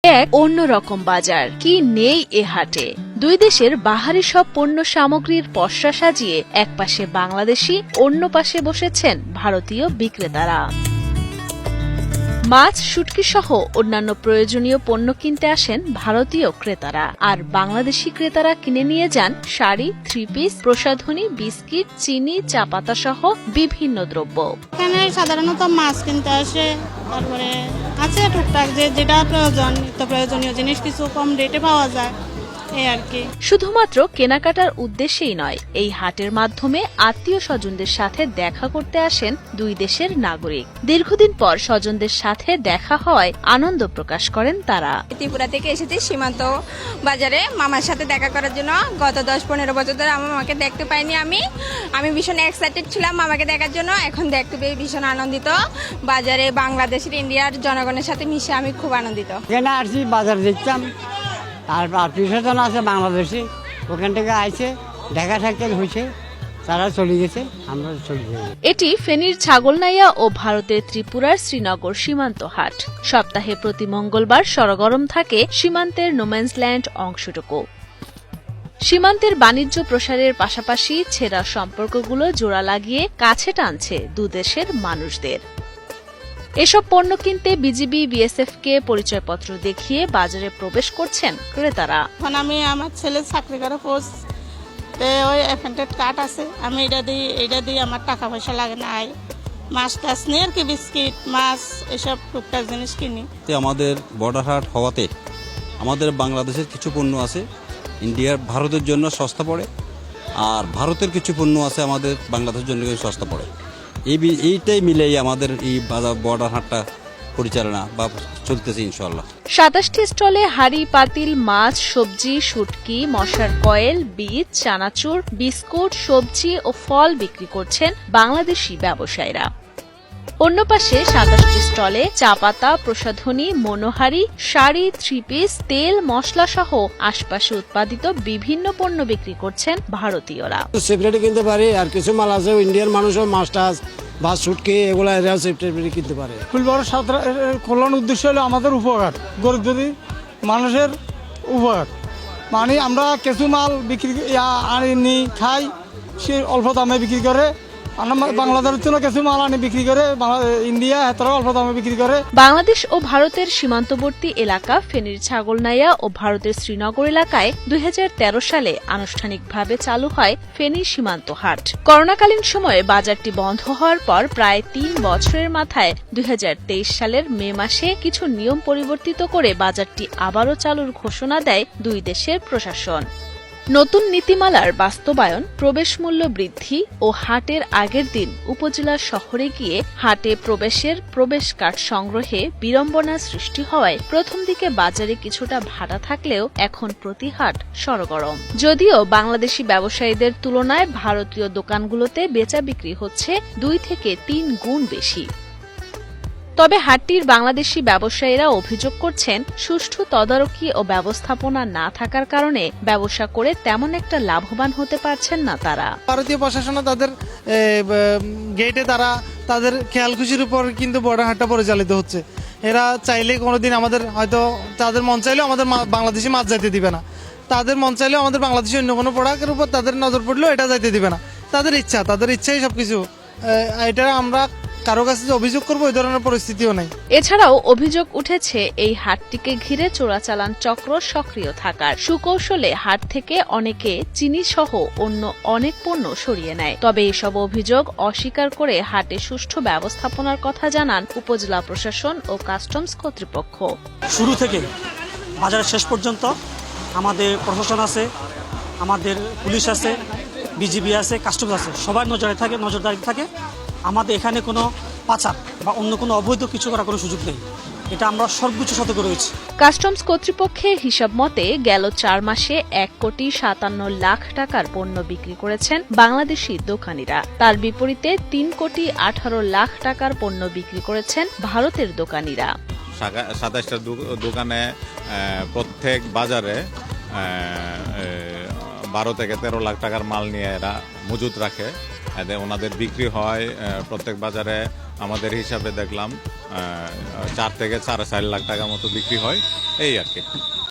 এক অন্যরকম বাজার কি নেই এ হাটে। দুই দেশের বাহারি সব পণ্য সামগ্রীর পসরা সাজিয়ে একপাশে বাংলাদেশি, অন্য পাশে বসেছেন ভারতীয় বিক্রেতারা। মাছ, শুটকি সহ অন্যান্য প্রয়োজনীয় পণ্য কিনতে আসেন ভারতীয় ক্রেতারা, আর বাংলাদেশি ক্রেতারা কিনে নিয়ে যান শাড়ি, থ্রি পিস, প্রসাধনী, বিস্কিট, চিনি, চা পাতা সহ বিভিন্ন দ্রব্য। এখানে সাধারণত মাছ কিনতে আসে, তারপরে আছে টুকটাক যেটা প্রয়োজন, নিত্য প্রয়োজনীয় জিনিস কিছু কম রেটে পাওয়া যায় এই আর কি। শুধুমাত্র কেনাকাটার উদ্দেশ্যেই নয়, এই হাটের মাধ্যমে আত্মীয় স্বজনদের সাথে দেখা করতে আসেন দুই দেশের নাগরিক। দীর্ঘদিন পর স্বজনদের সাথে দেখা হওয়ায় আনন্দ প্রকাশ করেন তারা। ত্রিপুরা থেকে এসেছি সীমান্ত বাজারে মামার সাথে দেখা করার জন্য। গত 10-15 বছর ধরে আমার মামাকে দেখতে পাইনি। আমি ভীষণ এক্সাইটেড ছিলাম মামাকে দেখার জন্য। এখন দেখতে পেয়ে ভীষণ আনন্দিত। বাজারে বাংলাদেশের, ইন্ডিয়ার জনগণের সাথে মিশে আমি খুব আনন্দিত। এখানে আসছি, বাজার দেখতাম, আর আত্মীয়স্বজন আছে বাংলাদেশে, ওখান থেকে আইছে, দেখা সাক্ষাৎ হয়েছে, তারা চলে গেছে, আমরা চলে গেছি। এটি ফেনীর ছাগলনাইয়া ও ভারতের ত্রিপুরার শ্রীনগর সীমান্ত হাট। সপ্তাহে প্রতি মঙ্গলবার সরগরম থাকে সীমান্তের নোম্যান্সল্যান্ড অংশটুকু। সীমান্তের বাণিজ্য প্রসারের পাশাপাশি ছেঁড়া সম্পর্কগুলো জোড়া লাগিয়ে কাছে টানছে দুদেশের মানুষদের। এসব পণ্য কিনতে বিজিবি, বিএসএফ কে পরিচয়পত্র দেখিয়ে বাজারে প্রবেশ করছেন ক্রেতারা। এখন আমি আমার ছেলে চাকরি করে পোস্ট, ওই অ্যাপয়েন্টেড কার্ড আছে, আমি এটা দিই আমার টাকা পয়সা লাগে না। মাছ টাছ নিয়ে আর কি, বিস্কিট, মাছ, এসব টুকটাক জিনিস কিনি। আমাদের বর্ডার হাট হওয়াতে আমাদের বাংলাদেশের কিছু পণ্য আছে ইন্ডিয়ার, ভারতের জন্য সস্তা পড়ে, আর ভারতের কিছু পণ্য আছে আমাদের বাংলাদেশের জন্য সস্তা পড়ে। এইটাই মিলেই আমাদের এই বর্ডার হাটটা পরিচালনা বা চলতেছে ইনশাআল্লাহ। 27টি স্টলে হাড়ি, পাতিল, মাছ, সবজি, শুটকি, মশার কয়েল, বীজ, চানাচুর, বিস্কুট, সবজি ও ফল বিক্রি করছেন বাংলাদেশি ব্যবসায়ীরা। অন্য পাশে 27টি স্টলে চা পাতা, প্রসাধনী, মনোহারি, শাড়ি, থ্রি পিস, তেল, মশলা সহ আশপাশে উৎপাদিত বিভিন্ন পণ্য বিক্রি করছেন ভারতীয়রা। সেপারেটে কিনতে পারি, আর কিছু মাল আছে ইন্ডিয়ান মানুষও মাছ টাছ বা শুটকি এগুলো এরাও সেপারেটে কিনতে পারে। ফুলবাড়ি কল্যাণ উদ্দেশ্য হলো আমাদের উপকার, গরিব মানুষের উপকার। মানে আমরা কিছু মাল বিক্রি আনি খাই, সে অল্প দামে বিক্রি করে। বাংলাদেশের জন্য কিছু মাল আনি বিক্রি করে, ইন্ডিয়া এতটাও অল্প দামে বিক্রি করে। বাংলাদেশ ও ভারতের সীমান্তবর্তী এলাকা ফেনীর ছাগলনাইয়া ও ভারতের শ্রীনগর এলাকায় 2013 সালে আনুষ্ঠানিকভাবে চালু হয় ফেনী সীমান্ত হাট। করোনাকালীন সময়ে বাজারটি বন্ধ হওয়ার পর প্রায় 3 বছরের মাথায় 2023 সালের মে মাসে কিছু নিয়ম পরিবর্তিত করে বাজারটি আবারও চালুর ঘোষণা দেয় দুই দেশের প্রশাসন। নতুন নীতিমালার বাস্তবায়ন, প্রবেশ মূল্য বৃদ্ধি ও হাটের আগের দিন উপজেলা শহরে গিয়ে হাটে প্রবেশের প্রবেশ কার্ড সংগ্রহে বিড়ম্বনা সৃষ্টি হওয়ায় প্রথম দিকে বাজারে কিছুটা ভাড়া থাকলেও এখন প্রতি হাট সরগরম। যদিও বাংলাদেশি ব্যবসায়ীদের তুলনায় ভারতীয় দোকানগুলোতে বেচা বিক্রি হচ্ছে 2 থেকে 3 গুণ বেশি। তবে হাটটির বাংলাদেশি ব্যবসায়ীরা অভিযোগ করছেন, সুষ্ঠু তদারকি ও ব্যবস্থাপনা না থাকার কারণে ব্যবসা করে তেমন একটা লাভবান হতে পারছেন না তারা। ভারতীয় প্রশাসন তাদের গেটে তাদের খেয়াল খুশির উপর কিন্তু বর্ডার হাটটা পরিচালিত হচ্ছে। এরা চাইলে কোনোদিন আমাদের, হয়তো তাদের মন চাইলেও আমাদের বাংলাদেশি মাছ যাইতে দিবে না, তাদের মন চাইলেও আমাদের বাংলাদেশি অন্য কোনো প্রোডাক্টের উপর তাদের নজর পড়লেও এটা যাইতে দিবে না। তাদের ইচ্ছাই সবকিছু। এটা আমরা কারো কাছে যে অভিযোগ করবো এই ধরনের পরিস্থিতিও নেই। এছাড়াও অভিযোগ উঠেছে এই হাটটিকে ঘিরে চোরাচালান চক্র সক্রিয় থাকার। সুকৌশলে হাট থেকে অনেকে চিনি সহ অন্য অনেক পণ্য সরিয়ে নেয়। তবে এসব অভিযোগ অস্বীকার করে হাটে সুষ্ঠু ব্যবস্থাপনার কথা জানান উপজেলা প্রশাসন ও কাস্টমস কর্তৃপক্ষ। শুরু থেকে বাজারের শেষ পর্যন্ত আমাদের প্রশাসন আছে, আমাদের পুলিশ আছে, বিজিবি আছে, কাস্টমস আছে, সবার নজরদারি থাকে। আমাদের এখানে কোনো পাচার বা অন্য কোনো অবৈধ কিছু করার কোনো সুযোগ নেই। এটা আমরা সর্বোচ্চ সতর্ক রয়েছি। কাস্টমস কর্তৃপক্ষের হিসাব মতে গেল 4 মাসে 1,57,00,000 টাকার পণ্য বিক্রি করেছেন বাংলাদেশি দোকানিরা। তার বিপরীতে 3,18,00,000 টাকার পণ্য বিক্রি করেছেন ভারতের দোকানিরা। 27টা দোকানে প্রত্যেক বাজারে 12 থেকে 13 লাখ টাকার মাল নিয়ে এরা মজুত রাখে। এতে ওনাদের বিক্রি হয় প্রত্যেক বাজারে আমাদের হিসাবে দেখলাম 4 থেকে 4.5 লাখ টাকা মতো বিক্রি হয় এই আর কি।